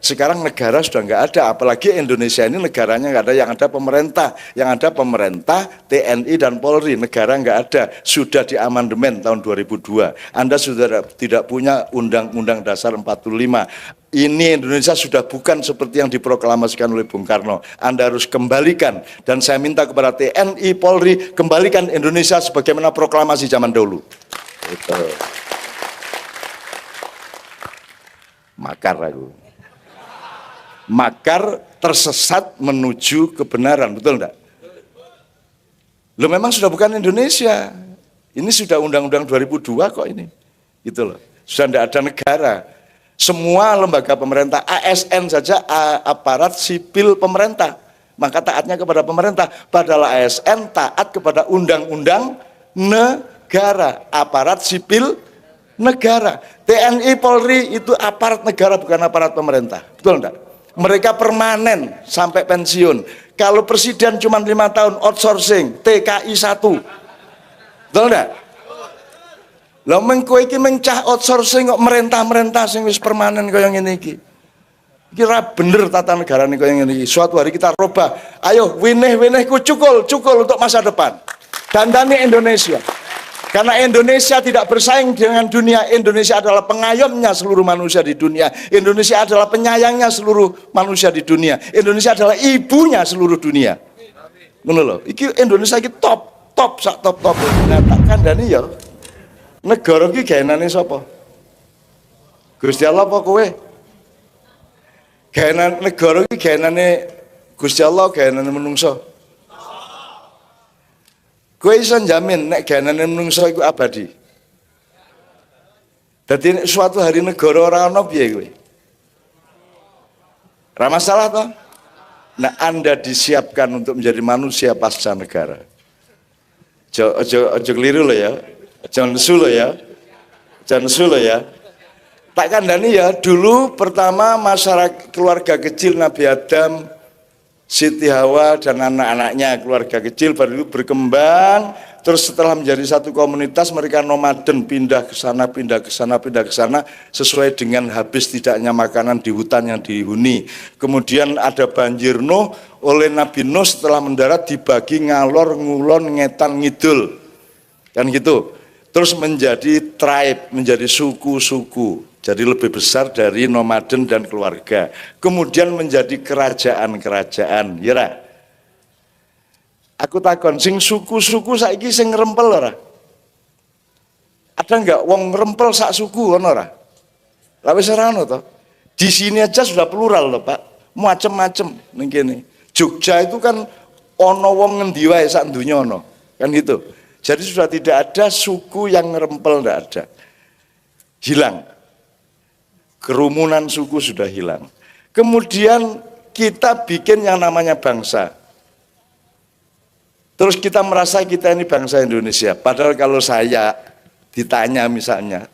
Sekarang negara sudah nggak ada, apalagi Indonesia ini negaranya nggak ada, yang ada pemerintah, TNI dan Polri, negara nggak ada, sudah diamandemen tahun 2002. Anda sudah tidak punya Undang-Undang Dasar 45. Ini Indonesia sudah bukan seperti yang diproklamasikan oleh Bung Karno. Anda harus kembalikan, dan saya minta kepada TNI, Polri, kembalikan Indonesia sebagaimana proklamasi zaman dulu. Itu. Makar aku. Makar tersesat menuju kebenaran, betul enggak? Lo memang sudah bukan Indonesia. Ini sudah Undang-Undang 2002 kok ini. Gitu loh. Sudah enggak ada negara. Semua lembaga pemerintah, ASN saja, aparat sipil pemerintah, maka taatnya kepada pemerintah. Padahal ASN taat kepada undang-undang negara, aparat sipil negara. TNI, Polri itu aparat negara, bukan aparat pemerintah. Betul enggak? Mereka permanen sampai pensiun. Kalau presiden cuma 5 tahun outsourcing, TKI 1. Betul enggak? Lah mengko iki mencah outsourcing kok merentah-merentah sing wis permanen kaya ngene iki. Kira bener tata negara nih kaya ngene iki. Suatu hari kita rubah. Ayo winih-winihku cukul untuk masa depan. Dandani Indonesia. Karena Indonesia tidak bersaing dengan dunia. Indonesia adalah pengayomnya seluruh manusia di dunia. Indonesia adalah penyayangnya seluruh manusia di dunia. Indonesia adalah ibunya seluruh dunia. Ngono lho. Iki Indonesia iki top sak top. Nah, tak kandhani ya. Negara iki gaenane sapa? Gusti Allah apa kowe? Gaenan negara iki gaenane Gusti Allah, gaenane menungso. Kowe iso jamin nek gaenane menungso iku abadi. Dadi suatu hari negara ora ana piye kowe? Ora masalah toh? Nah, Anda disiapkan untuk menjadi manusia pasca negara. Ojo keliru loh ya. Jangan nesu loh ya. Tak kandani ya, dulu pertama masyarakat keluarga kecil Nabi Adam, Siti Hawa dan anak-anaknya, keluarga kecil baru berkembang, terus setelah menjadi satu komunitas mereka nomaden, pindah ke sana sesuai dengan habis tidaknya makanan di hutan yang dihuni. Kemudian ada banjir Nuh, oleh Nabi Nuh setelah mendarat dibagi ngalor, ngulon, ngetan, ngidul. Kan gitu. Terus menjadi tribe, menjadi suku-suku. Jadi lebih besar dari nomaden dan keluarga. Kemudian menjadi kerajaan-kerajaan, ya ra? Aku takon, sing suku-suku saiki sing ngrempel ora? Ada enggak wong ngrempel sak suku ono ora? Lah wis ora ono to. Di sini aja sudah plural loh, Pak. Macem-macem ning kene. Jogja itu kan ono wong ngendi wae sak donya ono. Kan gitu. Jadi sudah tidak ada suku yang ngerempel, tidak ada. Hilang. Kerumunan suku sudah hilang. Kemudian kita bikin yang namanya bangsa. Terus kita merasa kita ini bangsa Indonesia. Padahal kalau saya ditanya misalnya,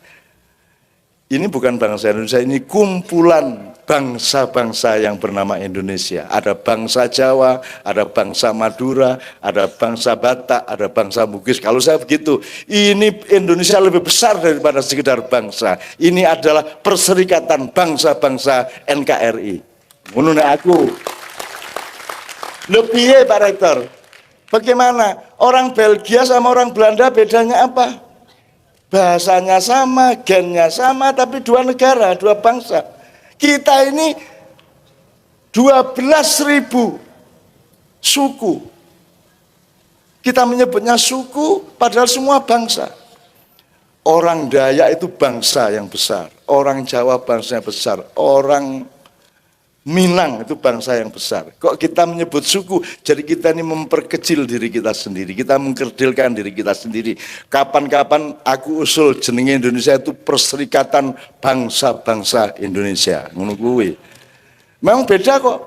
ini bukan bangsa Indonesia, ini kumpulan bangsa-bangsa yang bernama Indonesia. Ada bangsa Jawa, ada bangsa Madura, ada bangsa Batak, ada bangsa Bugis. Kalau saya begitu, ini Indonesia lebih besar daripada sekedar bangsa. Ini adalah perserikatan bangsa-bangsa NKRI. Menurut aku, lebih Pak Rektor. Bagaimana? Orang Belgia sama orang Belanda bedanya apa? Bahasanya sama, gennya sama, tapi dua negara, dua bangsa. Kita ini 12.000 suku. Kita menyebutnya suku, padahal semua bangsa. Orang Dayak itu bangsa yang besar, orang Jawa bangsa yang besar, orang Minang itu bangsa yang besar. Kok kita menyebut suku? Jadi kita ini memperkecil diri kita sendiri, kita mengkerdilkan diri kita sendiri. Kapan-kapan aku usul jenenge Indonesia itu Perserikatan Bangsa-Bangsa Indonesia. Ngono kuwi. Memang beda kok.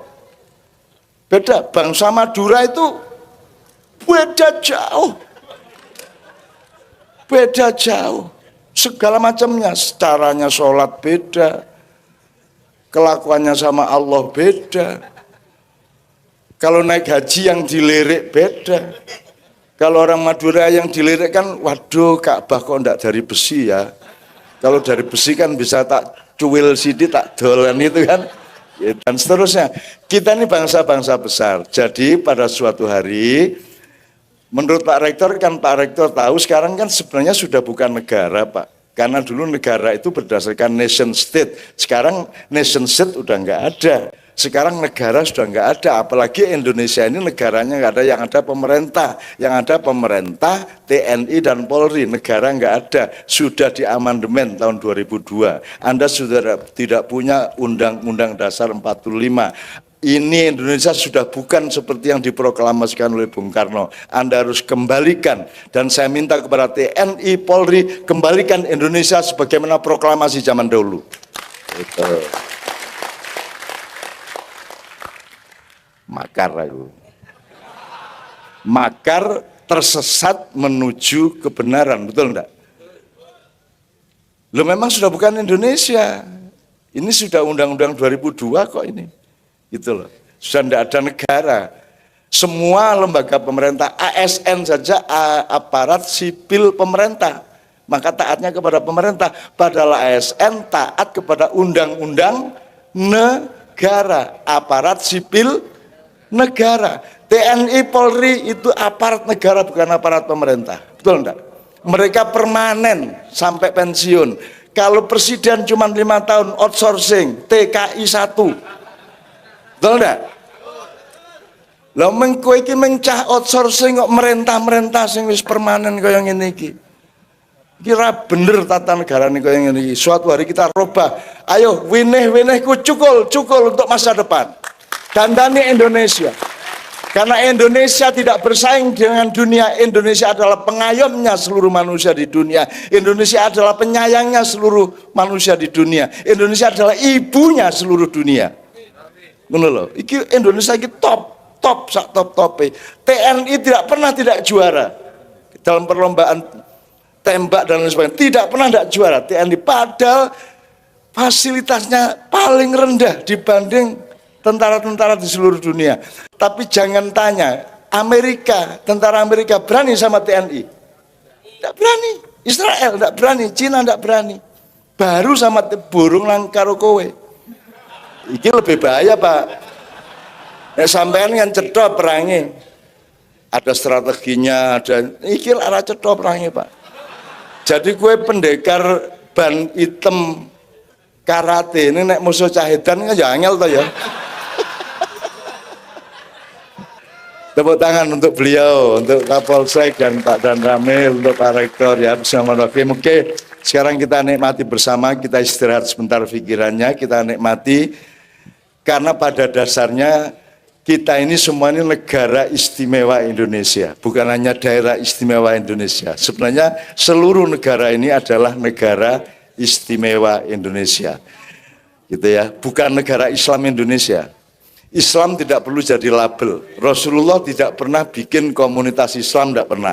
Beda. Bangsa Madura itu beda jauh. Beda jauh. Segala macamnya, caranya sholat beda. Kelakuannya sama Allah beda. Kalau naik haji yang dilirik beda. Kalau orang Madura yang dilirik kan, waduh Ka'bah kok enggak dari besi ya. Kalau dari besi kan bisa tak cuwil sidi tak dolan itu kan. Ya, dan seterusnya. Kita ini bangsa-bangsa besar. Jadi pada suatu hari, menurut Pak Rektor kan, Pak Rektor tahu sekarang kan sebenarnya sudah bukan negara, Pak. Karena dulu negara itu berdasarkan nation state. Sekarang nation state udah nggak ada. Sekarang negara sudah nggak ada. Apalagi Indonesia ini negaranya nggak ada. Yang ada pemerintah. Yang ada pemerintah, TNI dan Polri. Negara nggak ada. Sudah diamandemen tahun 2002. Anda sudah tidak punya Undang-Undang Dasar 45. Ini Indonesia sudah bukan seperti yang diproklamasikan oleh Bung Karno. Anda harus kembalikan. Dan saya minta kepada TNI, Polri, kembalikan Indonesia sebagaimana proklamasi zaman dahulu. Itu. Makar aku. Makar tersesat menuju kebenaran, betul enggak? Loh memang sudah bukan Indonesia. Ini sudah Undang-Undang 2002 kok ini. Gitu loh. Sudah tidak ada negara. Semua lembaga pemerintah, ASN saja, aparat sipil pemerintah, maka taatnya kepada pemerintah. Padahal ASN taat kepada undang-undang negara, aparat sipil negara. TNI Polri itu aparat negara, bukan aparat pemerintah. Betul enggak? Mereka permanen sampai pensiun. Kalau presiden cuma 5 tahun outsourcing, TKI 1. Betul enggak? Lah mengko iki mencah outsourcing kok merentah-merentah sing wis permanen kaya ngene iki. Kira bener tata negara ini kaya ngene iki. Suatu hari kita robah. Ayo winih-winihku cukul untuk masa depan. Dandani Indonesia. Karena Indonesia tidak bersaing dengan dunia. Indonesia adalah pengayomnya seluruh manusia di dunia. Indonesia adalah penyayangnya seluruh manusia di dunia. Indonesia adalah ibunya seluruh dunia. Ngono lho, iki Indonesia iki top sak top-tope. TNI tidak pernah tidak juara dalam perlombaan tembak dan lain sebagainya. Tidak pernah tidak juara TNI, padahal fasilitasnya paling rendah dibanding tentara-tentara di seluruh dunia. Tapi jangan tanya, tentara Amerika berani sama TNI? Tidak berani. Israel tidak berani, Cina tidak berani. Baru sama burung lang karo kowe. Iki lebih bahaya, Pak. Sampean kan cetha perangi. Ada strateginya, ada iki arah cetha perangi, Pak. Jadi kue pendekar ban hitam karate ini nek musuh cahidan kan ya angel toh ya. Tepuk tangan untuk beliau, untuk Kapolsek dan Pak Dan Ramil, untuk Pak Rektor ya bersama Rofi. Oke, sekarang kita nikmati bersama, kita istirahat sebentar pikirannya, kita nikmati. Karena pada dasarnya kita ini semua ini negara istimewa Indonesia, bukan hanya daerah istimewa Indonesia. Sebenarnya seluruh negara ini adalah negara istimewa Indonesia, gitu ya. Bukan negara Islam Indonesia. Islam tidak perlu jadi label. Rasulullah tidak pernah bikin komunitas Islam, tidak pernah.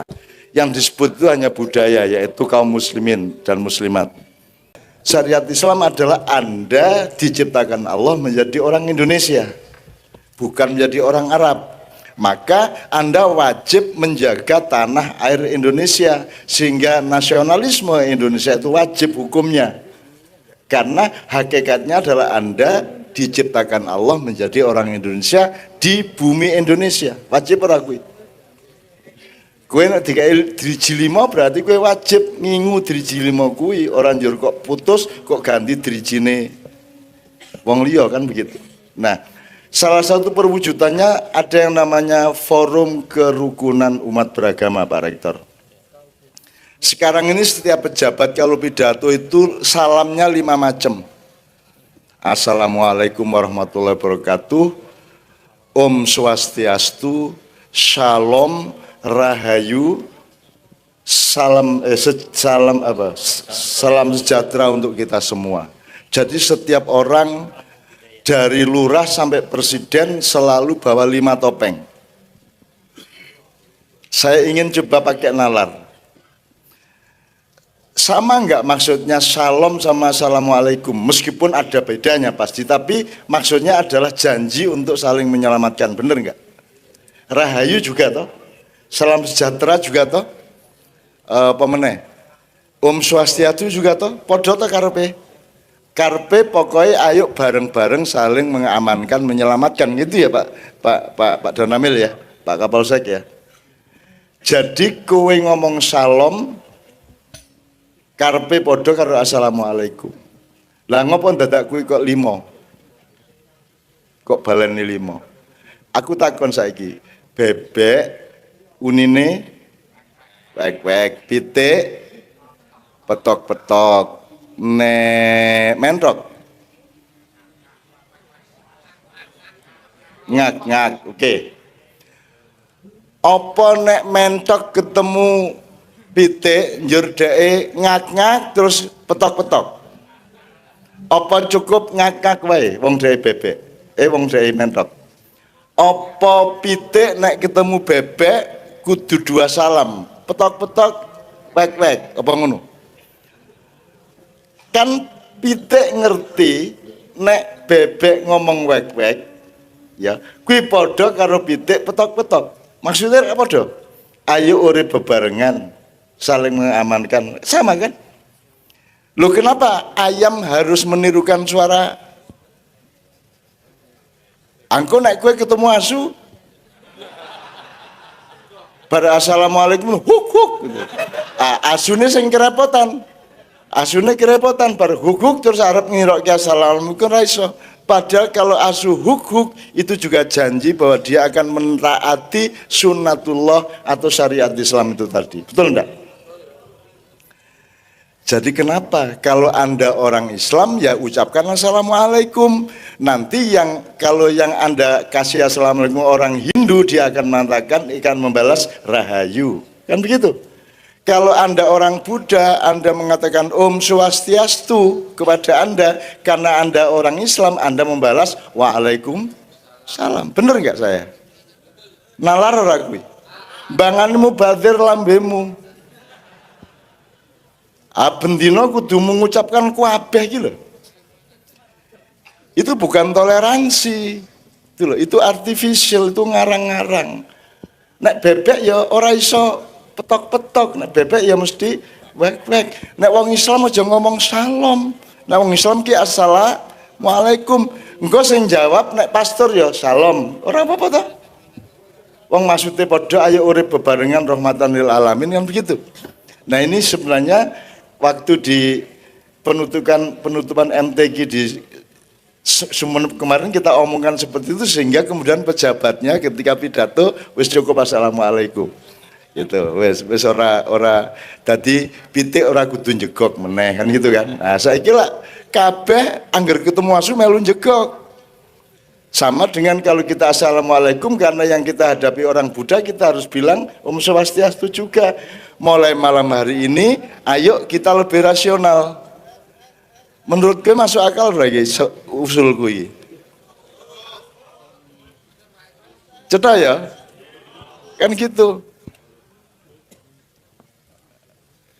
Yang disebut itu hanya budaya, yaitu kaum muslimin dan muslimat. Syariat Islam adalah Anda diciptakan Allah menjadi orang Indonesia, bukan menjadi orang Arab. Maka Anda wajib menjaga tanah air Indonesia, sehingga nasionalisme Indonesia itu wajib hukumnya. Karena hakikatnya adalah Anda diciptakan Allah menjadi orang Indonesia di bumi Indonesia. Wajib ora kuwi. Kowe nek dikai driji 5 berarti kowe wajib ngingu driji 5 kuwi, ora njur kok putus kok ganti drijine wong liya kan begitu. Nah, salah satu perwujudannya ada yang namanya Forum Kerukunan Umat Beragama, Pak Rektor. Sekarang ini setiap pejabat kalau pidato itu salamnya 5 macam. Assalamualaikum warahmatullahi wabarakatuh, Om Swastiastu, Shalom, Rahayu, salam sejahtera untuk kita semua. Jadi setiap orang dari lurah sampai presiden selalu bawa 5 topeng. Saya ingin coba pakai nalar. Sama enggak maksudnya shalom sama assalamualaikum? Meskipun ada bedanya pasti, tapi maksudnya adalah janji untuk saling menyelamatkan, bener enggak? Rahayu juga toh, salam sejahtera juga toh, pemeneh, Om Swastiastu juga toh, podo toh karepe. Karpe pokoknya ayo bareng-bareng saling mengamankan, menyelamatkan gitu ya Pak Donamil ya, Pak Kapolsek ya. Jadi kowe ngomong salam, karpe podo karo assalamualaikum. Lah ngopo dadak kuwi kok 5? Kok baleni 5? Aku takon saiki, bebek unine wek-wek, pitik petok-petok, mentok ngak-ngak, oke. Apa nek mentok ketemu pitik njur dheke ngak-ngak terus petok-petok? Apa cukup ngak-ngak wae wong dheke bebek? Wong dheke mentok. Apa pitik nek ketemu bebek kudu 2 salam, petok-petok, wek-wek, apa ngono? Kan pitik ngerti nek bebek ngomong wek-wek ya kuwi padha karo pitik petok-petok. Maksudnya apa padha? Ayo urip bebarengan, saling mengamankan, sama kan? Loh kenapa ayam harus menirukan suara? Angko nek kowe ketemu asu pada assalamualaikum huk huk gitu. Asune sing kerepotan. Asune kerepotan bar huk-huk terus arep ngirokke assalamualaikum ra iso. Padahal kalau asu huk-huk itu juga janji bahwa dia akan mentaati sunnatullah atau syariat Islam itu tadi. Betul enggak? Jadi kenapa kalau Anda orang Islam ya ucapkan assalamualaikum. Nanti kalau yang Anda kasih assalamualaikum orang Hindu dia akan mengatakan akan membalas rahayu. Kan begitu? Kalau Anda orang Buddha, Anda mengatakan Om Swastiastu kepada Anda, karena Anda orang Islam, Anda membalas Waalaikumsalam. Bener nggak saya? Nalar ora kuwi? Banganmu badir lambemu. Bendina kudu mengucapkan kuabeh iki lho. Itu bukan toleransi. Itu loh, itu artificial, itu ngarang-ngarang. Nek bebek ya ora iso petok-petok, nek bebek ya mesti wek-wek. Nek wong Islam aja ngomong salam. Nek wong Islam ki assalamualaikum. Engko sing jawab nek pastor ya salam. Ora apa-apa ta? Wong maksude padha ayo urip bebarengan rahmatan lil alamin kan begitu. Nah, ini sebenarnya waktu di penutupan MTQ di Sumenep kemarin kita omongkan seperti itu sehingga kemudian pejabatnya ketika pidato wis cukup assalamualaikum. Gitu, wis ora dadi pitik ora kudu njegok meneh kan gitu kan. Nah, saiki lak kabeh angger ketemu asu melu njegok. Sama dengan kalau kita assalamualaikum, karena yang kita hadapi orang Buddha kita harus bilang Om Swastiastu juga. Mulai malam hari ini ayo kita lebih rasional. Menurut gue masuk akal lagi usul gue. Cetak ya? Kan gitu.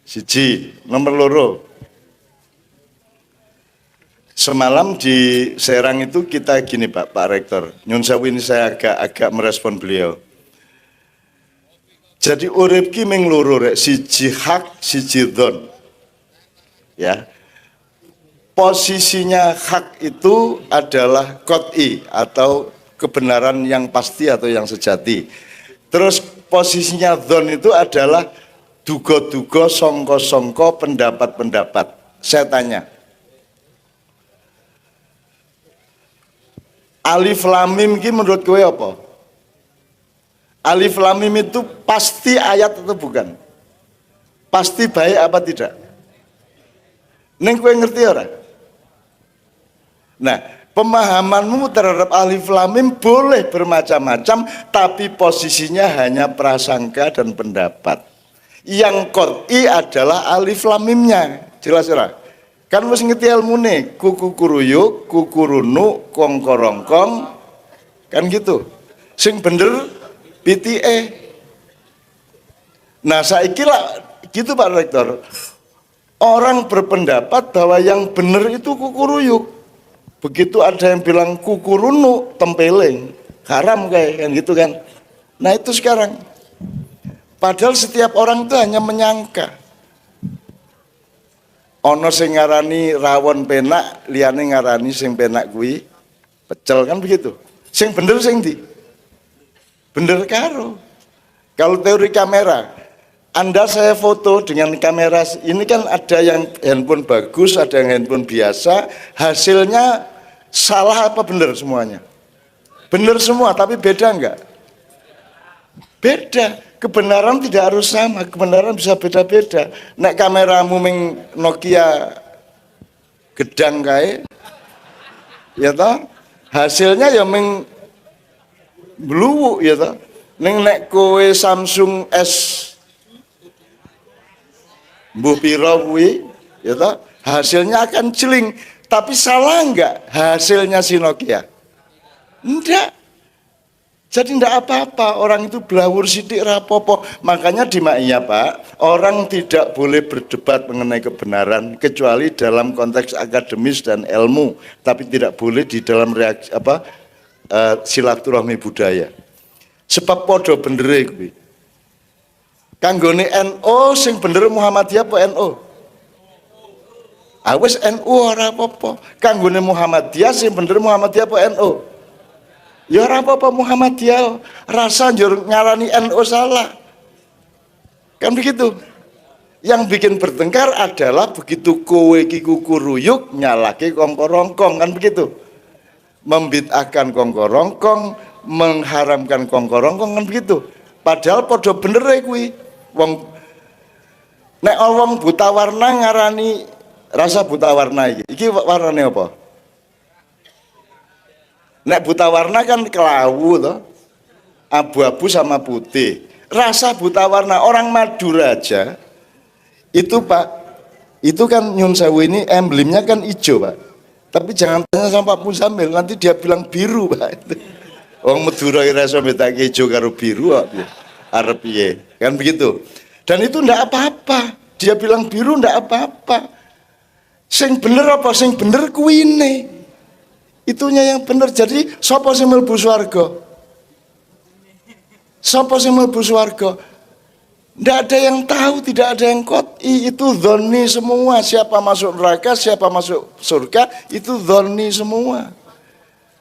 Siji, nomor loro. Semalam di Serang itu kita gini Pak Rektor. Nyun sewu ini saya agak merespon beliau. Jadi urip ki ming loro rek, siji hak, siji dzon. Ya. Posisinya hak itu adalah qot'i atau kebenaran yang pasti atau yang sejati. Terus posisinya dzon itu adalah duga-duga, songko-songko, pendapat-pendapat. Saya tanya, Alif Lam Mim ki menurut kowe apa? Alif Lam Mim itu pasti ayat atau bukan? Pasti baik apa tidak? Neng kowe ngerti ora? Nah, pemahamanmu terhadap Alif Lam Mim boleh bermacam-macam, tapi posisinya hanya prasangka dan pendapat. Yang qot'i adalah Alif Lam Mimnya. Jelas ora? Kan wis ngerti ilmune, kuku kuruyuk, kuku runu, kongkorongkong, kan gitu. Sing bener PTE. Nah, saiki lah gitu Pak Rektor. Orang berpendapat bahwa yang bener itu kuku ruyuk. Begitu ada yang bilang kuku runu, tempeleng, haram kayak kan gitu kan. Nah, itu sekarang. Padahal setiap orang itu hanya menyangka. Ana sing ngarani rawon penak, liyane ngarani sing penak kuwi pecel, kan begitu. Sing bener sing ndi? Bener karo. Kalau teori kamera, Anda saya foto dengan kamera, ini kan ada yang handphone bagus, ada yang handphone biasa, hasilnya salah apa bener semuanya? Bener semua, tapi beda enggak? Beda. Kebenaran tidak harus sama, kebenaran bisa beda-beda. Nek kameramu ming Nokia gedang kae, ya toh, hasilnya ya ming bluwu, ya toh. Nek kowe Samsung S mbuh pira kuwi, ya toh, hasilnya akan celing. Tapi salah enggak hasilnya si Nokia? Enggak. Jadi tidak apa-apa, orang itu belawur sidik rapopo. Makanya di Ma'iyah Pak, orang tidak boleh berdebat mengenai kebenaran kecuali dalam konteks akademis dan ilmu, tapi tidak boleh di dalam reaksi silaturahmi budaya. Sebab podo bendere kuwi. Kanggone NU sing bener Muhammadiyah apa NU? Wis NU ora apa-apa. Kanggone Muhammadiyah sing bener Muhammadiyah apa NU? Ya ora apa-apa Muhammadiyah, rasa njur ngarani NU salah. Kan begitu. Yang bikin bertengkar adalah begitu kowe ki kukuruyuk nyalake kongkorongkong, kan begitu. Membid'ahkan kongkorongkong, mengharamkan kongkorongkong, kan begitu. Padahal podo bener kuwi. Wong nek wong buta warna ngarani rasa buta warna iki. Iki warnane apa? Nek buta warna kan kelawu toh, abu-abu sama putih. Rasa buta warna orang Madura aja itu Pak, itu kan Nyun Sewu ini emblemnya kan hijau Pak. Tapi jangan tanya sama Pak Muzamil, nanti dia bilang biru Pak. Orang Madura rasa betake hijau karo biru arep piye. Kan begitu. Dan itu ndak apa-apa. Dia bilang biru ndak apa-apa. Sing bener apa sing bener kuwine. Itunya yang benar. Jadi sapa sing mlebu swarga? Sapa sing mlebu swarga? Tidak ada yang tahu, tidak ada yang qot'i. Itu dzonni semua. Siapa masuk neraka, siapa masuk surga, itu dzonni semua.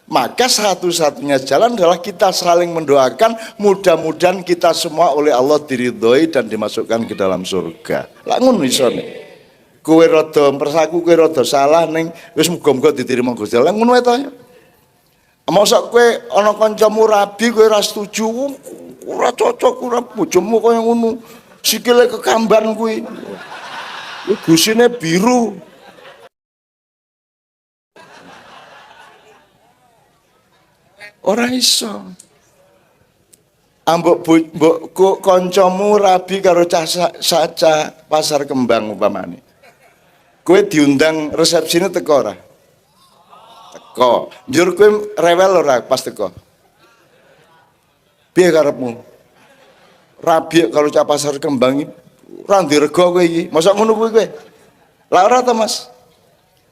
Maka satu-satunya jalan adalah kita saling mendoakan, mudah-mudahan kita semua oleh Allah diridhoi dan dimasukkan ke dalam surga. Lah ngono isone. Kowe rada persaku, kowe rada salah ning wis muga-muga diterima Gusti Allah. Ngono to ya. Mosok kowe ana kancamu rabi kowe ora setuju, ora cocok ora bojomu kaya ngono. Sikile kekamban kuwi. Gusine biru. Ora iso. Ambok kancamu rabi karo cah saca pasar kembang umpamane. Kowe diundang resepsine teko ora? Teko. Njur kowe rewel ora pas teko? Piye karepmu? Rabi kalau cah pasar kembang ora ndirego kowe iki. Mosok ngono kuwi kowe? Lah ora to, Mas?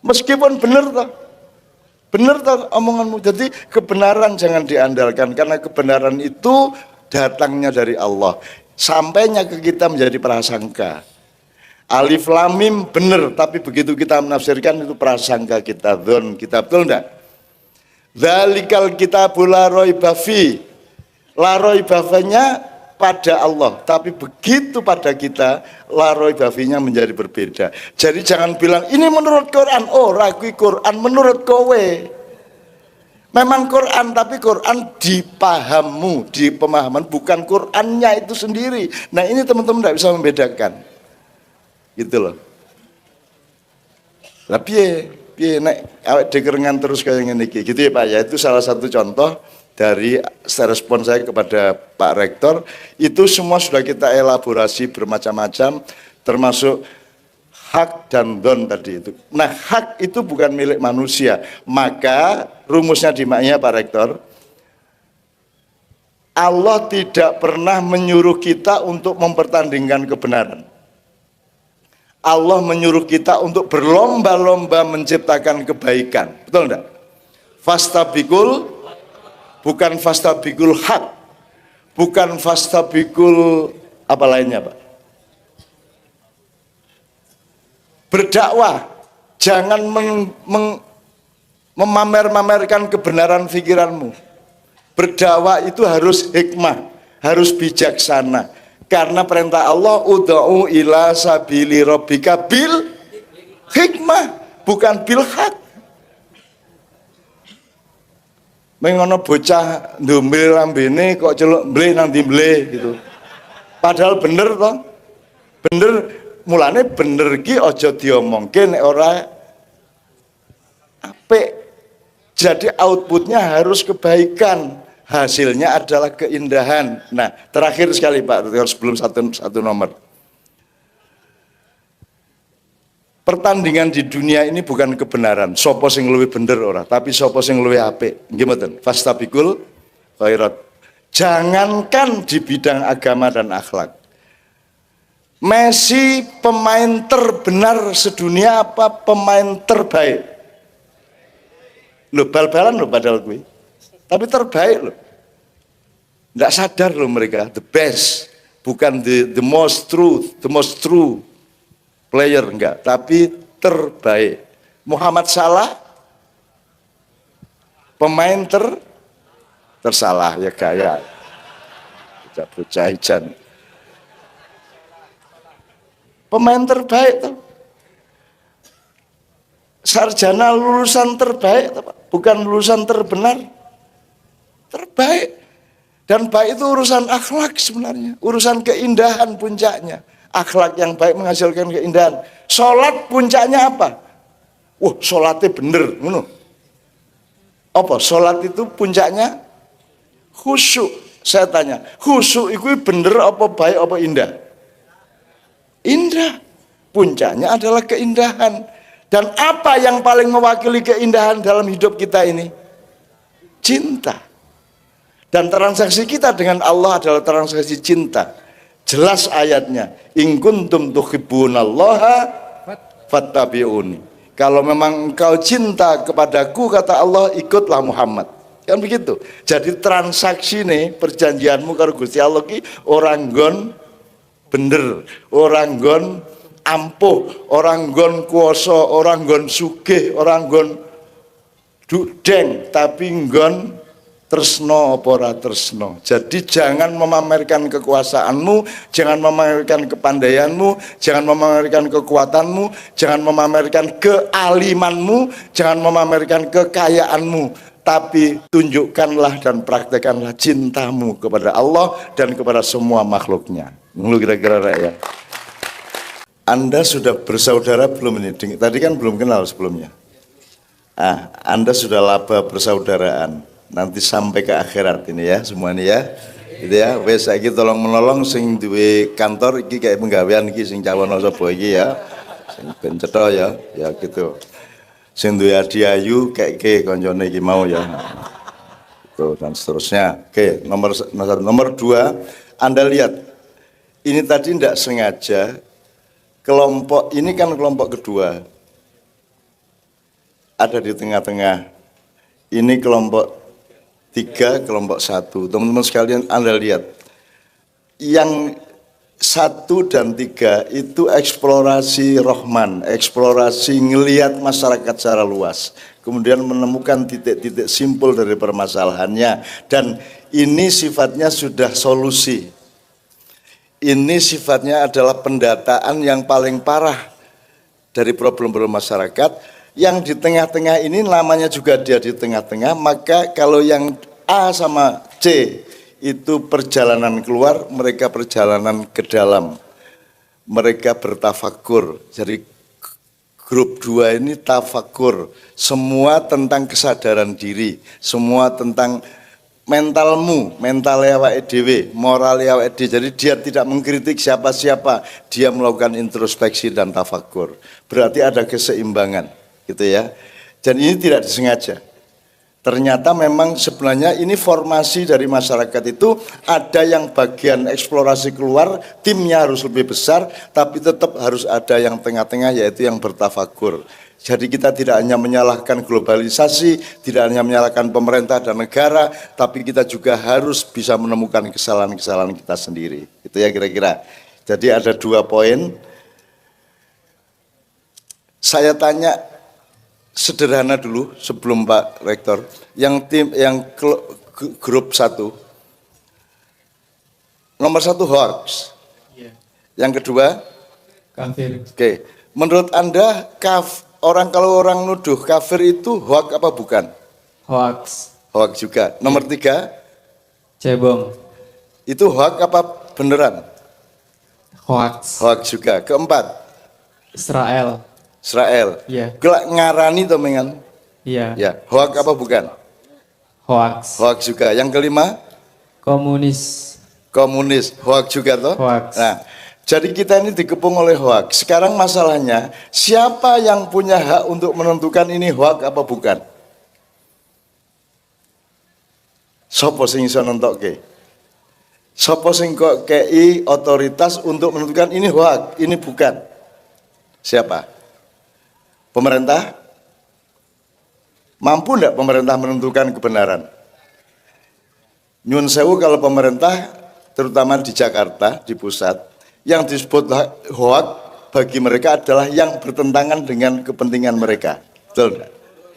Meskipun bener to. Bener to omonganmu. Jadi kebenaran jangan diandalkan karena kebenaran itu datangnya dari Allah. Sampainya ke kita menjadi prasangka. Alif lam mim benar, tapi begitu kita menafsirkan itu prasangka kita, dzon kita, betul enggak? Dzalikal kitabul la raiba fi. La raiba finya pada Allah, tapi begitu pada kita la raiba finya menjadi berbeda. Jadi jangan bilang ini menurut Quran, oh ragu Quran menurut kowe. Memang Quran, tapi Quran di pahammu, di pemahaman, bukan Qurannya itu sendiri. Nah ini teman-teman tidak bisa membedakan. Gitu loh. Lah piye nek awake dikerengan terus kayak ngene iki. Gitu ya Pak ya. Itu salah satu contoh dari respon saya kepada Pak Rektor. Itu semua sudah kita elaborasi bermacam-macam termasuk hak dan don tadi itu. Nah, hak itu bukan milik manusia. Maka rumusnya di Ma'iyah Pak Rektor, Allah tidak pernah menyuruh kita untuk mempertandingkan kebenaran. Allah menyuruh kita untuk berlomba-lomba menciptakan kebaikan. Betul enggak? Fastabikul, bukan fastabikul hak, bukan fastabikul apa lainnya Pak? Berdakwah, jangan memamer-mamerkan kebenaran pikiranmu. Berdakwah itu harus hikmah, harus bijaksana. Karena perintah Allah, ud'u ila sabili rabbika bil hikmah, bukan bil hak. Mengono bocah ndombil lambene kok celuk mbleh nang ndi mbleh gitu. Padahal bener toh? Bener, mulane bener ki aja diomongke nek ora apik. Jadi outputnya harus kebaikan, hasilnya adalah keindahan. Nah, terakhir sekali Pak, sebelum satu nomor. Pertandingan di dunia ini bukan kebenaran, sapa sing luwih bener ora, tapi sapa sing luwih apik. Nggih mboten? Fastabiqul khairat. Jangankan di bidang agama dan akhlak. Messi pemain terbenar sedunia apa pemain terbaik? Loh, bal-balan loh padahal gue. Tapi terbaik loh. Nggak sadar loh mereka, the best. Bukan the most true player, enggak, tapi terbaik. Muhammad Salah pemain tersalah ya kayak bocah ijan. Pemain terbaik tuh. Sarjana lulusan terbaik tuh, bukan lulusan terbenar. Terbaik. Dan baik itu urusan akhlak sebenarnya, urusan keindahan puncaknya. Akhlak yang baik menghasilkan keindahan. Sholat puncaknya apa? Wah, sholatnya bener, ngono. Apa? Sholat itu puncaknya khusyuk. Saya tanya, khusyuk itu bener apa baik apa indah? Indah. Puncaknya adalah keindahan. Dan apa yang paling mewakili keindahan dalam hidup kita ini? Cinta. Dan transaksi kita dengan Allah adalah transaksi cinta. Jelas ayatnya, in kuntum tuhibbunallaha fattabi'uni. Kalau memang engkau cinta kepadaku, kata Allah, ikutlah Muhammad. Kan begitu. Jadi transaksi nih, perjanjianmu karo Gusti Allah ki orang gon bener, orang gon ampuh, orang gon kuoso, orang gon sugih, orang gon dudeng, tapi nggon tresno apa ora tresno. Jadi jangan memamerkan kekuasaanmu, jangan memamerkan kepandaianmu, jangan memamerkan kekuatanmu, jangan memamerkan kealimanmu, jangan memamerkan kekayaanmu, tapi tunjukkanlah dan praktekanlah cintamu kepada Allah dan kepada semua makhluknya. Lu kira-kira ya. Anda sudah bersaudara belum ini? Tadi kan belum kenal sebelumnya. Anda sudah laba persaudaraan. Nanti sampai ke akhirat ini ya semuanya ya. Gitu ya. Wes saiki tolong menolong sing duwe kantor iki kayak penggawean iki sing cawono sapa iki ya. Sing ben cetha ya. Ya gitu. Sing duwe adiayu kayak koncone iki mau ya. Itu dan seterusnya. Oke, nomor 2, Anda lihat. Ini tadi tidak sengaja kelompok ini kan kelompok kedua. Ada di tengah-tengah. Ini kelompok 3, kelompok 1. Teman-teman sekalian, Anda lihat. Yang 1 dan 3 itu eksplorasi rohman, eksplorasi ngelihat masyarakat secara luas. Kemudian menemukan titik-titik simpul dari permasalahannya. Dan ini sifatnya sudah solusi. Ini sifatnya adalah pendataan yang paling parah dari problem-problem masyarakat. Yang di tengah-tengah ini namanya juga dia di tengah-tengah, maka kalau yang A sama C itu perjalanan keluar, mereka perjalanan ke dalam. Mereka bertafakur. Jadi grup 2 ini tafakur. Semua tentang kesadaran diri, semua tentang mentalmu, mental awake dhewe, moral awake dhewe. Jadi dia tidak mengkritik siapa-siapa, dia melakukan introspeksi dan tafakur. Berarti ada keseimbangan. Gitu ya. Dan ini tidak disengaja. Ternyata memang sebenarnya ini formasi dari masyarakat itu ada yang bagian eksplorasi keluar, timnya harus lebih besar, tapi tetap harus ada yang tengah-tengah yaitu yang bertafakur. Jadi kita tidak hanya menyalahkan globalisasi, tidak hanya menyalahkan pemerintah dan negara, tapi kita juga harus bisa menemukan kesalahan-kesalahan kita sendiri. Itu ya kira-kira. Jadi ada 2 poin. Saya tanya sederhana dulu sebelum Pak Rektor, yang grup 1, nomor 1 hoax, yang kedua kafir. Oke, menurut Anda kalau orang nuduh kafir itu hoax apa bukan? Hoax. Hoax juga. Nomor 3, Cebong. itu hoax apa beneran? Hoax. Hoax juga. Keempat, Israel. Israel. Iya. Gelak ngarani to mengan. Iya. Ya, hoax apa bukan? Hoax. Hoax juga. Yang kelima, Komunis. komunis. Hoax juga toh? Hoax. Nah, jadi kita ini dikepung oleh hoax. Sekarang masalahnya, siapa yang punya hak untuk menentukan ini hoax apa bukan? Sopo sing iso nentokke? Sopo sing kok kei otoritas untuk menentukan ini hoax, ini bukan? Siapa? Pemerintah? Mampu enggak pemerintah menentukan kebenaran? Nyun sewu kalau pemerintah, terutama di Jakarta, di pusat, yang disebut hoax bagi mereka adalah yang bertentangan dengan kepentingan mereka. Betul enggak?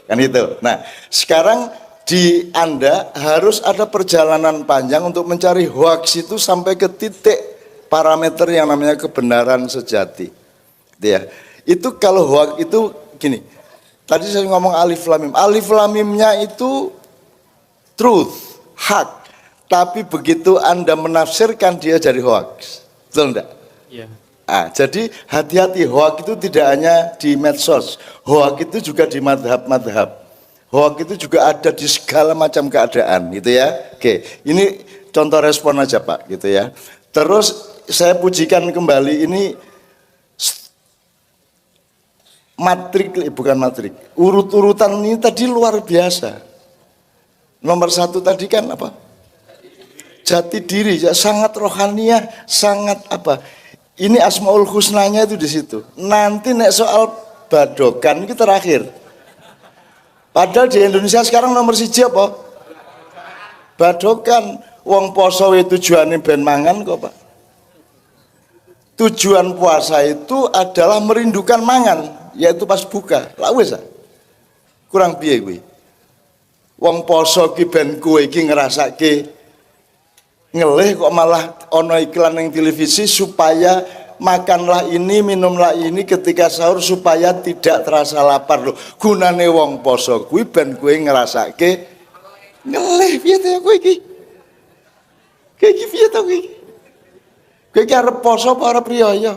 Kan itu. Nah, sekarang di Anda harus ada perjalanan panjang untuk mencari hoax itu sampai ke titik parameter yang namanya kebenaran sejati. Gitu ya. Itu kalau hoax itu gini. Tadi saya ngomong alif lam mim. Alif lam mimnya itu truth, hak. Tapi begitu Anda menafsirkan dia jadi hoax. Betul enggak? Iya. Jadi hati-hati, hoax itu tidak hanya di medsos. Hoax itu juga di madhab-madhab. Hoax itu juga ada di segala macam keadaan, gitu ya. Oke, ini contoh respon aja Pak, gitu ya. Terus saya pujikan kembali ini bukan matrik. Urut-urutan ini tadi luar biasa. Nomor 1 tadi kan apa? Jati diri, ya, sangat rohaniah, sangat apa? Ini Asmaul Husnanya itu di situ. Nanti nek soal badokan itu terakhir. Padahal di Indonesia sekarang nomor 1 apa? Badokan. Wong poso tujuannya ben mangan kok Pak. Tujuan puasa itu adalah merindukan mangan, yaitu pas buka. Lah wis kurang piye kuwi. Wong poso ki ben kowe iki ngrasake ngelih kok malah ono iklan yang televisi supaya makanlah ini, minumlah ini ketika sahur supaya tidak terasa lapar loh. Gunane wong poso kuwi ben kowe ngrasake ngelih piye to kowe iki? Kowe iki piye to kowe iki? Kowe iki arep poso apa arep riyaya?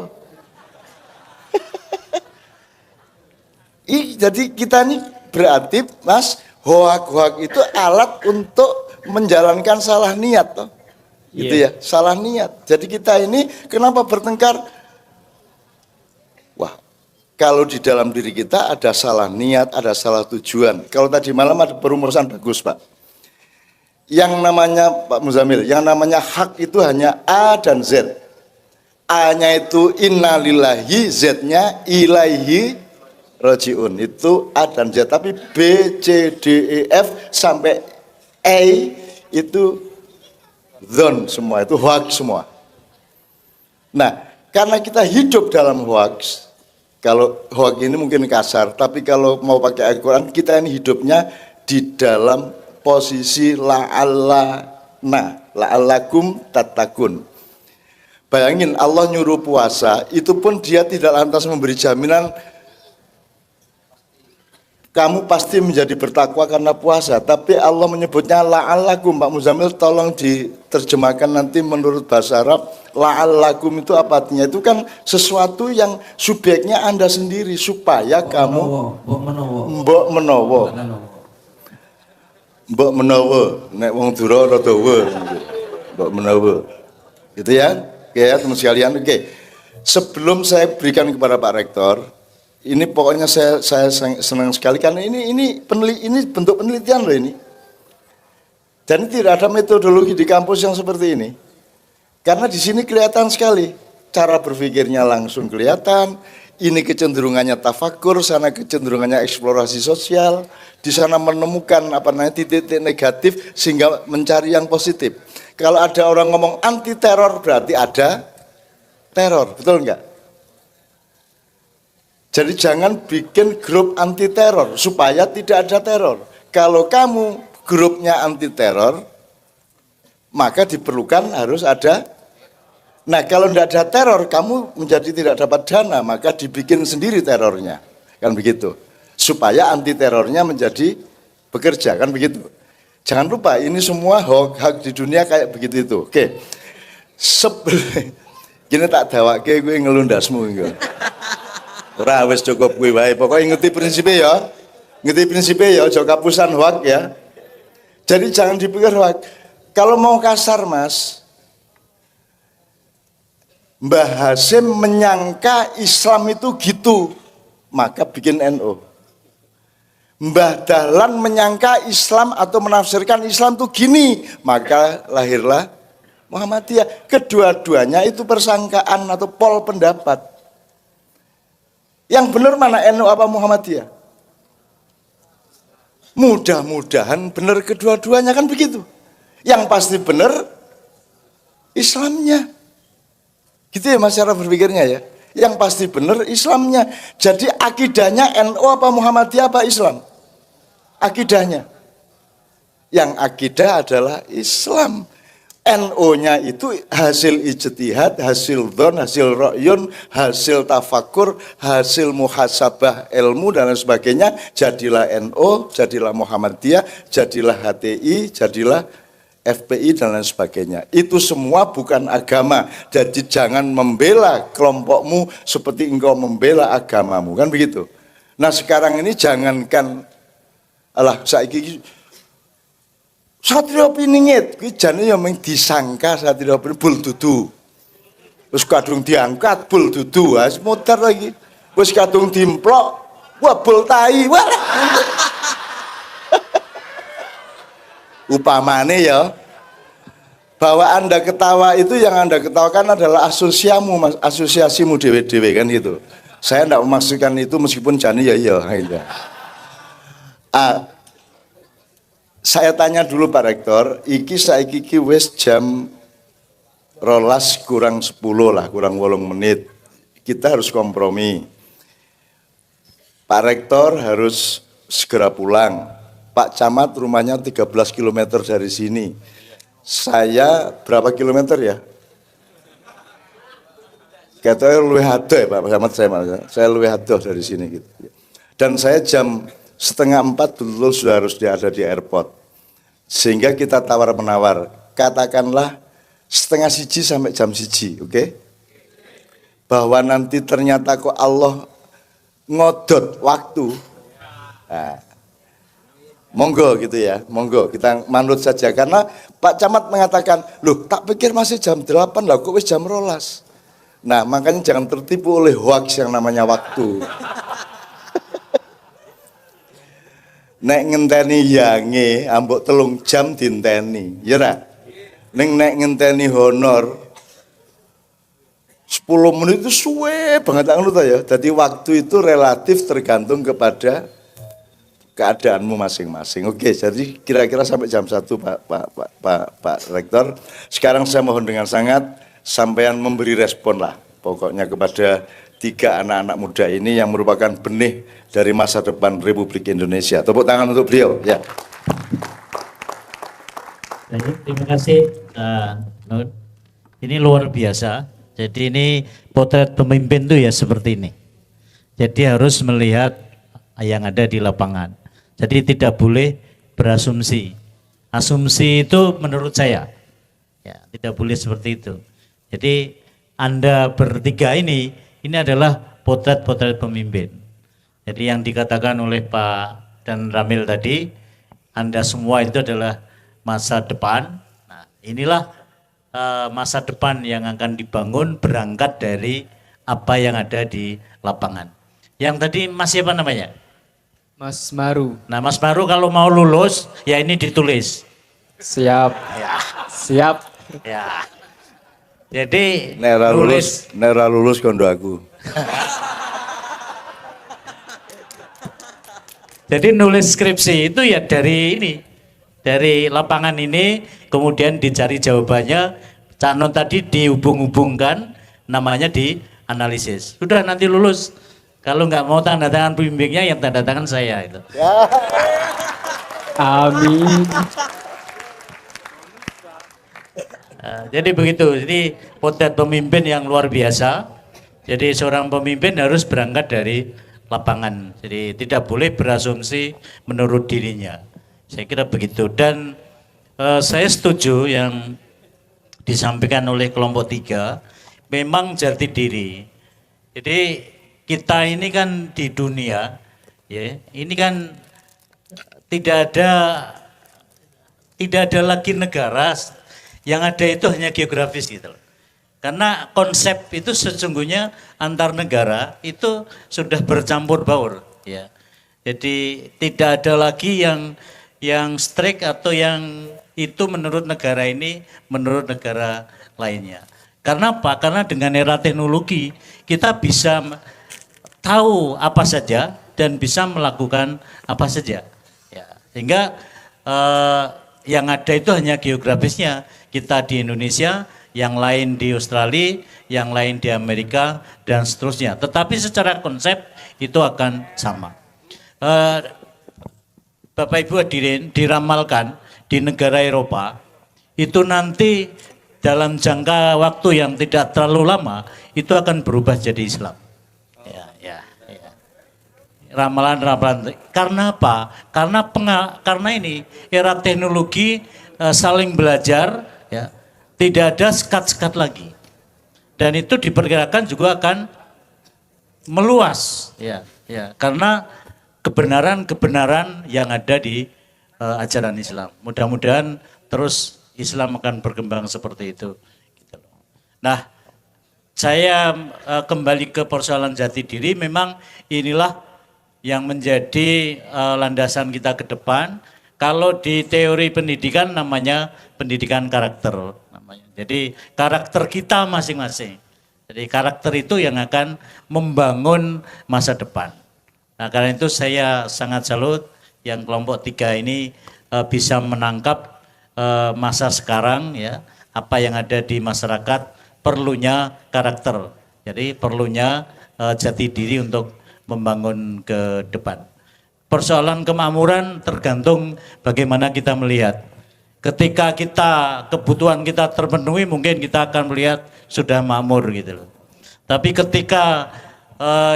Jadi kita ini berarti Mas, hoak-hoak itu alat untuk menjalankan salah niat toh. Gitu ya, salah niat. Jadi kita ini kenapa bertengkar? Wah, kalau di dalam diri kita ada salah niat, ada salah tujuan. Kalau tadi malam ada perumusan bagus Pak. Yang namanya Pak Muzamil, yang namanya hak itu hanya A dan Z. A-nya itu innalillahi, Z-nya ilaihi rajiun. Itu A dan Z. Tapi B, C, D, E, F sampai E itu zon semua, itu hoax semua. Nah, karena kita hidup dalam hoax, kalau hoax ini mungkin kasar, tapi kalau mau pakai Al-Quran, kita ini hidupnya di dalam posisi la'allakum tattaqun. Bayangin Allah nyuruh puasa, itu pun dia tidak lantas memberi jaminan kamu pasti menjadi bertakwa karena puasa, tapi Allah menyebutnya la'allakum. Pak Muzamil tolong diterjemahkan nanti menurut bahasa Arab. La'allakum itu apa artinya? Itu kan sesuatu yang subjeknya Anda sendiri supaya kamu mbok menawa nek wong dura rada mbok menawa. Gitu ya. Oke ya teman sekalian. Oke. Sebelum saya berikan kepada Pak Rektor, ini pokoknya saya senang sekali karena ini bentuk penelitian loh ini. Dan tidak ada metodologi di kampus yang seperti ini. Karena di sini kelihatan sekali cara berpikirnya langsung kelihatan. Ini kecenderungannya tafakur, sana kecenderungannya eksplorasi sosial, di sana menemukan titik-titik negatif sehingga mencari yang positif. Kalau ada orang ngomong anti teror berarti ada teror, betul enggak? Jadi jangan bikin grup anti teror supaya tidak ada teror. Kalau kamu grupnya anti teror, maka diperlukan harus ada. Nah kalau tidak ada teror, kamu menjadi tidak dapat dana, maka dibikin sendiri terornya, kan begitu. Supaya anti terornya menjadi bekerja, kan begitu. Jangan lupa ini semua hak di dunia kayak begitu itu. Oke. Gini tak dawake gue ngelundasmu gitu. Ora wis cukup gue wae. Pokoknya ngerti prinsipnya ya. Ngerti prinsipnya ya, aja kapusan hoak ya. Jadi jangan dipikir hoak. Kalau mau kasar Mas, Mbah Hasyim menyangka Islam itu gitu, maka bikin NU. Mbah Dahlan menyangka Islam atau menafsirkan Islam itu gini, maka lahirlah Muhammadiyah. Kedua-duanya itu persangkaan atau pol pendapat. Yang benar mana NU apa Muhammadiyah? Mudah-mudahan benar kedua-duanya, kan begitu. Yang pasti benar Islamnya. Gitu ya Mas cara berpikirnya ya. Yang pasti benar Islamnya. Jadi akidahnya NU apa Muhammadiyah apa Islam? Akidahnya. Yang akidah adalah Islam. NU-nya itu hasil ijtihad, hasil dhon, hasil ra'yun, hasil tafakur, hasil muhasabah ilmu dan lain sebagainya. Jadilah NU, jadilah Muhammadiyah, jadilah HTI, jadilah FPI dan lain sebagainya. Itu semua bukan agama. Jadi jangan membela kelompokmu seperti engkau membela agamamu, kan begitu. Nah sekarang ini jangankan alah saiki Satrio Piningit, kuwi jane ya mung disangka Satrio Piningit bul dudu. Wis kadung diangkat bul dudu, wis muter lagi. Wis kadung dimplok, wah bul tai. Upamane ya, bahwa Anda ketawa itu yang Anda ketawakan adalah asosiasimu dewe-dewe kan gitu. Saya tidak memaksudkan itu meskipun jane ya iya gitu. Saya tanya dulu Pak Rektor, saiki wis jam 12 kurang 10 lah, kurang 8 menit. Kita harus kompromi. Pak Rektor harus segera pulang. Pak Camat rumahnya 13 km dari sini. Saya berapa kilometer ya? Katanya luwih adoh ya Pak Camat saya luwih adoh dari sini gitu. Dan saya jam 3:30 betul sudah harus ada di airport. Sehingga kita tawar-menawar, katakanlah 12:30 sampai jam 1, oke? Bahwa nanti ternyata kok Allah ngodot waktu. Nah, monggo gitu ya, monggo kita manut saja. Karena Pak Camat mengatakan, loh tak pikir masih jam 8 lah, kok wis jam 12. Nah makanya jangan tertipu oleh hoax yang namanya waktu. Nek ngenteni yange ambok 3 jam dinteni, ya ra? Nek ngenteni honor 10 menit itu suwe banget ngono ta ya. Jadi waktu itu relatif tergantung kepada keadaanmu masing-masing. Oke, jadi kira-kira sampai jam 1 Pak Rektor. Sekarang saya mohon dengan sangat sampean memberi respon lah pokoknya kepada 3 anak-anak muda ini yang merupakan benih dari masa depan Republik Indonesia. Tepuk tangan untuk beliau. Ya. Terima kasih. Ini luar biasa. Jadi ini potret pemimpin itu ya seperti ini. Jadi harus melihat yang ada di lapangan. Jadi tidak boleh berasumsi. Asumsi itu menurut saya, ya tidak boleh seperti itu. Jadi Anda bertiga ini adalah potret-potret pemimpin. Jadi yang dikatakan oleh Pak dan Ramil tadi, Anda semua itu adalah masa depan. Nah, inilah masa depan yang akan dibangun berangkat dari apa yang ada di lapangan. Yang tadi Mas siapa namanya? Mas Maru. Nah, Mas Maru kalau mau lulus, ya ini ditulis. Siap. Ya. Siap. Ya. Jadi Nera lulus kondo aku. Jadi nulis skripsi itu ya dari lapangan ini, kemudian dicari jawabannya, canon tadi dihubung-hubungkan, namanya dianalisis. Sudah nanti lulus Kalau nggak mau tanda tangan pembimbingnya, yang tanda tangan saya itu. Amin. Jadi begitu. Jadi potret pemimpin yang luar biasa. Jadi seorang pemimpin harus berangkat dari lapangan. Jadi tidak boleh berasumsi menurut dirinya. Saya kira begitu. Dan saya setuju yang disampaikan oleh kelompok 3. Memang jati diri. Jadi kita ini kan di dunia, ya, ini kan tidak ada lagi negara, yang ada itu hanya geografis gitu loh. Karena konsep itu sesungguhnya antar negara itu sudah bercampur baur, ya. Jadi tidak ada lagi yang strict atau yang itu menurut negara ini, menurut negara lainnya. Karena apa? Karena dengan era teknologi kita bisa tahu apa saja dan bisa melakukan apa saja. Ya, sehingga yang ada itu hanya geografisnya. Kita di Indonesia, yang lain di Australia, yang lain di Amerika, dan seterusnya. Tetapi secara konsep itu akan sama. Bapak Ibu hadirin, diramalkan di negara Eropa, itu nanti dalam jangka waktu yang tidak terlalu lama, itu akan berubah jadi Islam. Ya. Ramalan. Karena apa? Karena ini era teknologi, saling belajar, ya, tidak ada sekat-sekat lagi. Dan itu diperkirakan juga akan meluas, ya. Karena kebenaran-kebenaran yang ada di ajaran Islam. Mudah-mudahan terus Islam akan berkembang seperti itu. Nah, saya kembali ke persoalan jati diri. Memang inilah yang menjadi landasan kita ke depan. Kalau di teori pendidikan namanya pendidikan karakter namanya. Jadi karakter kita masing-masing. Jadi karakter itu yang akan membangun masa depan. Nah, karena itu saya sangat salut yang kelompok 3 ini bisa menangkap masa sekarang, ya, apa yang ada di masyarakat, perlunya karakter. Jadi perlunya jati diri untuk membangun ke depan. Persoalan kemakmuran tergantung bagaimana kita melihat. Ketika kebutuhan kita terpenuhi, mungkin kita akan melihat sudah makmur gitu loh. Tapi ketika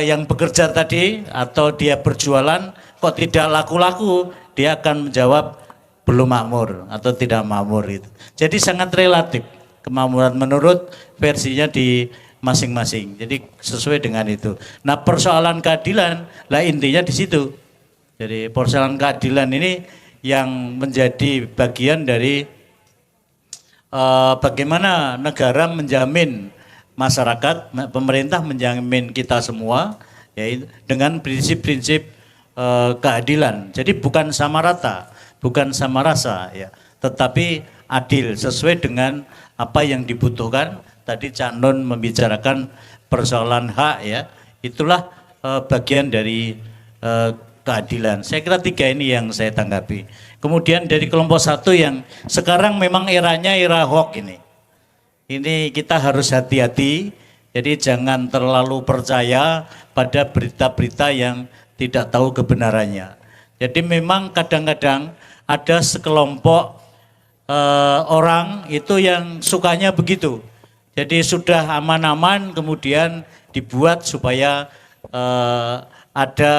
yang bekerja tadi atau dia berjualan kok tidak laku-laku, dia akan menjawab belum makmur atau tidak makmur itu. Jadi sangat relatif kemakmuran menurut versinya di masing-masing. Jadi sesuai dengan itu. Nah, persoalan keadilan lah intinya di situ. Jadi persoalan keadilan ini yang menjadi bagian dari bagaimana negara menjamin masyarakat, pemerintah menjamin kita semua, ya, dengan prinsip-prinsip keadilan. Jadi bukan sama rata, bukan sama rasa, ya, tetapi adil sesuai dengan apa yang dibutuhkan. Tadi Cak Nun membicarakan persoalan hak, ya, itulah bagian dari keadilan. Saya kira 3 ini yang saya tanggapi. Kemudian dari kelompok 1 yang sekarang memang eranya era hoax ini. Ini kita harus hati-hati, jadi jangan terlalu percaya pada berita-berita yang tidak tahu kebenarannya. Jadi memang kadang-kadang ada sekelompok orang itu yang sukanya begitu. Jadi sudah aman-aman kemudian dibuat supaya ada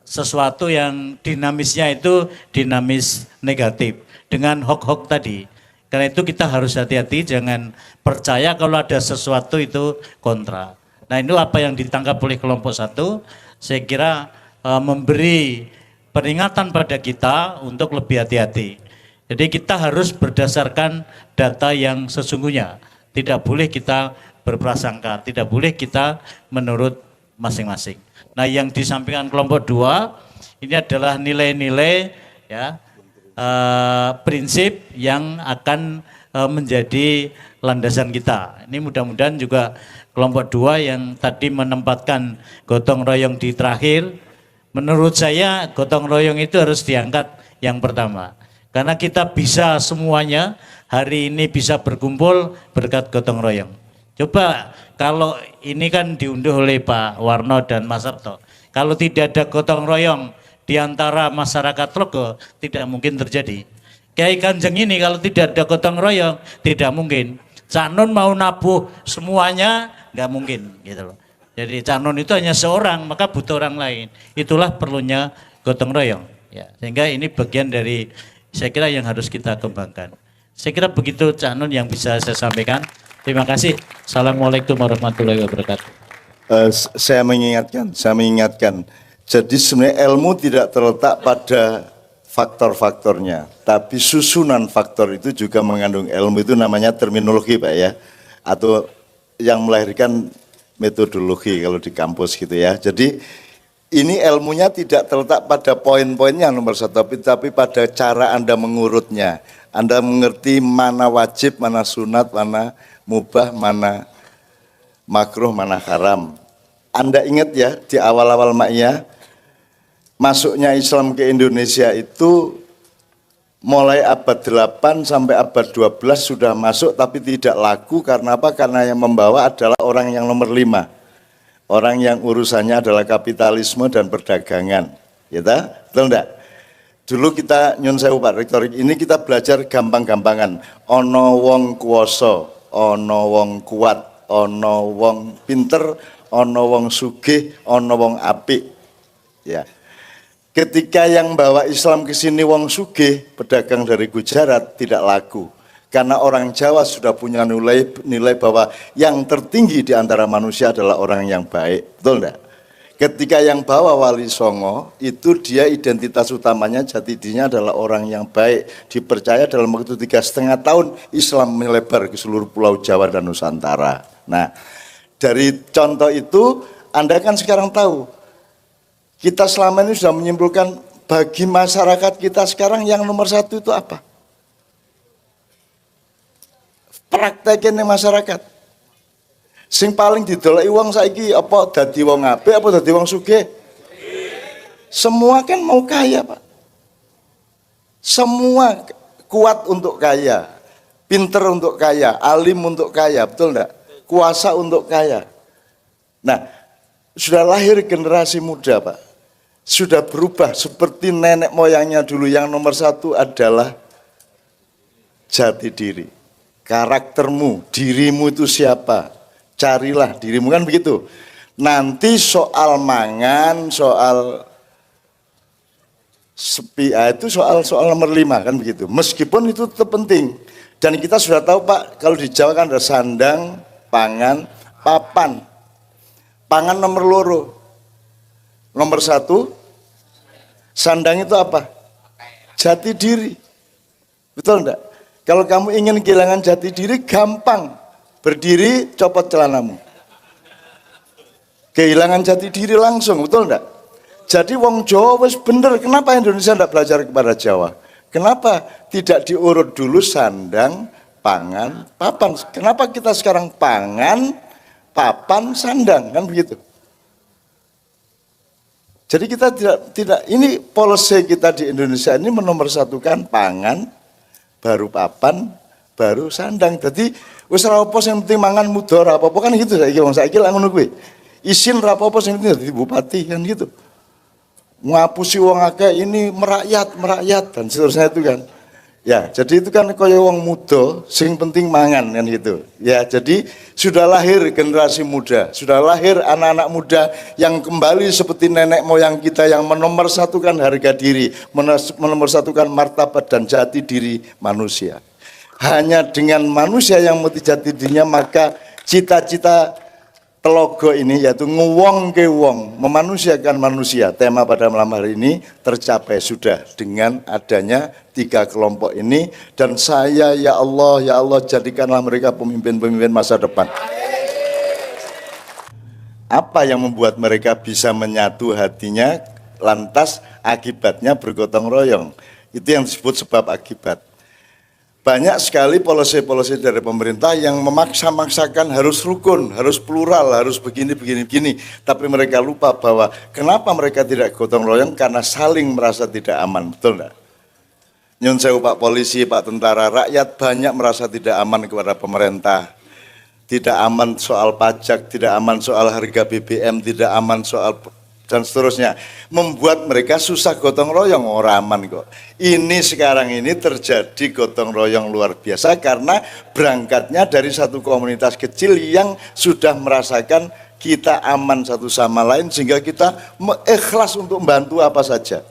sesuatu yang dinamisnya itu dinamis negatif dengan hoax-hoax tadi. Karena itu kita harus hati-hati, jangan percaya kalau ada sesuatu itu kontra. Nah, ini apa yang ditangkap oleh kelompok 1, saya kira memberi peringatan pada kita untuk lebih hati-hati. Jadi kita harus berdasarkan data yang sesungguhnya. Tidak boleh kita berprasangka, tidak boleh kita menurut masing-masing. Nah, yang disampaikan kelompok 2 ini adalah nilai-nilai, ya, prinsip yang akan menjadi landasan kita. Ini mudah-mudahan juga kelompok 2 yang tadi menempatkan gotong royong di terakhir, menurut saya gotong royong itu harus diangkat yang pertama. Karena kita bisa semuanya hari ini bisa berkumpul berkat gotong royong. Coba kalau ini kan diunduh oleh Pak Warno dan Mas Sabto. Kalau tidak ada gotong royong di antara masyarakat Logo, tidak mungkin terjadi. Kiai Kanjeng ini kalau tidak ada gotong royong, tidak mungkin. Cak Nun mau nabuh semuanya, nggak mungkin gitu loh. Jadi Cak Nun itu hanya seorang, maka butuh orang lain. Itulah perlunya gotong royong. Ya, sehingga ini bagian dari saya kira yang harus kita kembangkan. Saya kira begitu Cak Nun yang bisa saya sampaikan. Terima kasih. Assalamualaikum warahmatullahi wabarakatuh. Saya mengingatkan. Jadi sebenarnya ilmu tidak terletak pada faktor-faktornya, tapi susunan faktor itu juga mengandung ilmu, itu namanya terminologi Pak ya, atau yang melahirkan metodologi kalau di kampus gitu ya. Jadi ini ilmunya tidak terletak pada poin-poinnya nomor satu, tapi pada cara Anda mengurutnya. Anda mengerti mana wajib, mana sunat, mana mubah, mana makruh, mana haram. Anda ingat ya di awal-awal Ma'iyah, masuknya Islam ke Indonesia itu mulai abad 8 sampai abad 12 sudah masuk tapi tidak laku karena apa? Karena yang membawa adalah orang yang nomor 5. Orang yang urusannya adalah kapitalisme dan perdagangan. Ya, betul enggak? Dulu kita nyun sewu Pak Rektor, ini kita belajar gampang-gampangan. Ono wong kuwasa, ono wong kuat, ono wong pinter, ono wong sugih, ono wong apik. Ya. Ketika yang bawa Islam ke sini wong sugih, pedagang dari Gujarat, tidak laku. Karena orang Jawa sudah punya nilai bahwa yang tertinggi di antara manusia adalah orang yang baik. Betul enggak? Ketika yang bawa Wali Songo, itu dia identitas utamanya jati dirinya adalah orang yang baik. Dipercaya dalam waktu 3,5 tahun Islam melebar ke seluruh pulau Jawa dan Nusantara. Nah, dari contoh itu Anda kan sekarang tahu, kita selama ini sudah menyimpulkan bagi masyarakat kita sekarang yang nomor satu itu apa? Praktekin masyarakat. Sing paling didoleki wong saiki apa dadi wong apik apa dadi wong sugih? Semua kan mau kaya, Pak. Semua kuat untuk kaya, pinter untuk kaya, alim untuk kaya, betul enggak? Kuasa untuk kaya. Nah, sudah lahir generasi muda, Pak. Sudah berubah seperti nenek moyangnya dulu. Yang nomor satu adalah jati diri. Karaktermu, dirimu itu siapa? Carilah dirimu, kan begitu. Nanti soal mangan, soal sepi, itu soal nomor 5 kan begitu. Meskipun itu tetap penting. Dan kita sudah tahu Pak, kalau di Jawa kan ada sandang, pangan, papan. Pangan nomor loro. Nomor 1, sandang itu apa? Jati diri. Betul enggak? Kalau kamu ingin kehilangan jati diri, gampang. Berdiri, copot celanamu. Kehilangan jati diri langsung, betul enggak? Jadi wong Jawa wis bener, kenapa Indonesia enggak belajar kepada Jawa? Kenapa tidak diurut dulu sandang, pangan, papan? Kenapa kita sekarang pangan, papan, sandang, kan begitu? Jadi kita tidak ini policy kita di Indonesia ini menomorsatukan pangan, baru papan, baru sandang. Jadi wis ora apa sing penting mangan mudhar apa-apa kan gitu saiki wong saiki lak ngono kuwi. Isin ora apa-apa sing penting dadi bupati kan gitu. Ngapusi wong akeh ini merakyat dan seterusnya itu kan. Ya, jadi itu kan kaya wong muda sing penting mangan kan gitu. Ya, jadi sudah lahir generasi muda, sudah lahir anak-anak muda yang kembali seperti nenek moyang kita yang menomorsatukan harga diri, menomorsatukan martabat dan jati diri manusia. Hanya dengan manusia yang mati jati dirinya, maka cita-cita telogo ini yaitu nguwong ke wong, memanusiakan manusia, tema pada malam hari ini tercapai sudah dengan adanya 3 kelompok ini. Dan saya ya Allah jadikanlah mereka pemimpin-pemimpin masa depan. Apa yang membuat mereka bisa menyatu hatinya, lantas akibatnya bergotong royong. Itu yang disebut sebab akibat. Banyak sekali polisi-polisi dari pemerintah yang memaksa-maksakan harus rukun, harus plural, harus begini. Tapi mereka lupa bahwa kenapa mereka tidak gotong royong, karena saling merasa tidak aman, betul enggak? Nyun sewu Pak Polisi, Pak Tentara, rakyat banyak merasa tidak aman kepada pemerintah. tidak aman soal pajak, tidak aman soal harga BBM, tidak aman soal dan seterusnya, membuat mereka susah gotong royong, orang aman kok. Ini sekarang ini terjadi gotong royong luar biasa karena berangkatnya dari satu komunitas kecil yang sudah merasakan kita aman satu sama lain sehingga kita ikhlas untuk membantu apa saja.